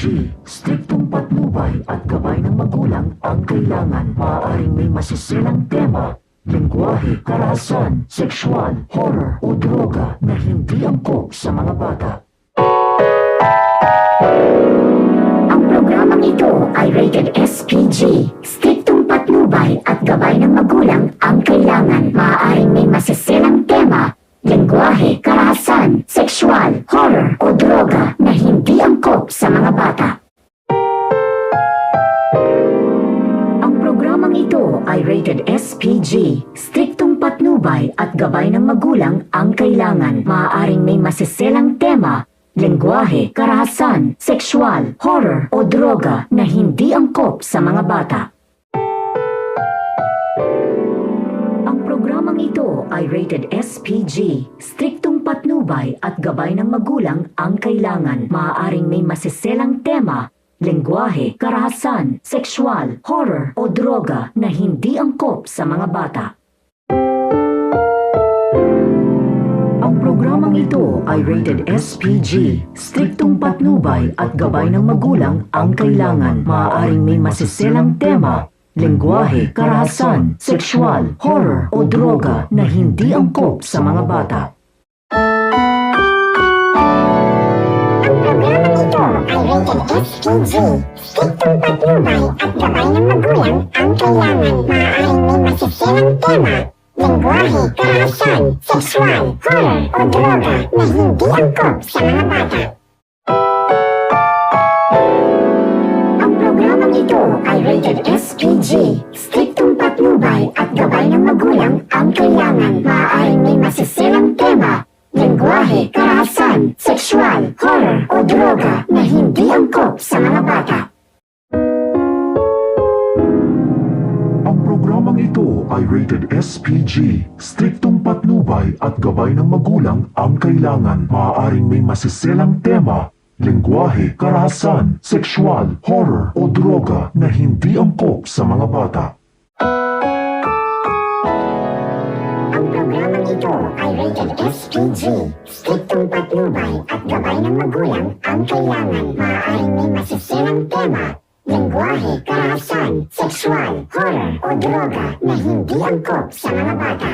SPG, striktong patnubay at gabay ng magulang ang kailangan. Maaaring may masisilang tema, lengguwahe, karahasan, sexual, horror o droga na hindi angkop sa mga bata. Ang programang ito ay rated SPG, striktong patnubay at gabay ng magulang ang kailangan. Maaaring may masisilang tema, lengguwahe, karahasan, sexual, horror o droga na hindi angkop sa mga bata. Ang programang ito ay rated SPG, striktong patnubay at gabay ng magulang ang kailangan. Maaaring may masisilang tema, lengguwahe, karahasan, sexual, horror o droga na hindi angkop sa mga bata. Ang programang ito ay rated SPG, striktong patnubay at gabay ng magulang ang kailangan. Maaaring may masisilang tema, lengguwahe, karahasan, sexual, horror o droga na hindi angkop sa mga bata. Ang programang ito ay rated SPG, striktong patnubay at gabay ng magulang ang kailangan. Maaaring may masisilang tema, lengguwahe, karahasan, sexual, horror o droga na hindi angkop sa mga bata. Ang programang ito ay rated SPG, striktong patnubay at gabay ng magulang ang kailangan. Maaaring may masisilang tema, lengguwahe, karahasan, sexual, horror o droga na hindi angkop sa mga bata. Ang programang ito ay rated SPG, striktong patnubay at gabay ng magulang ang kailangan. Maaaring may masisilang tema, lengguwahe, karahasan, sexual, horror o droga na hindi angkop sa mga bata. Ang programang ito ay rated SPG, striktong patnubay at gabay ng magulang ang kailangan. Maaaring may masisilang tema, lengguwahe, karahasan, sexual, horror o droga na hindi angkop sa mga bata. Ang programang ito ay rated SPG, striktong patnubay at gabay ng magulang ang kailangan. Maaaring may masisilang tema, lengguwahe, karahasan, sexual, horror o droga na hindi angkop sa mga bata.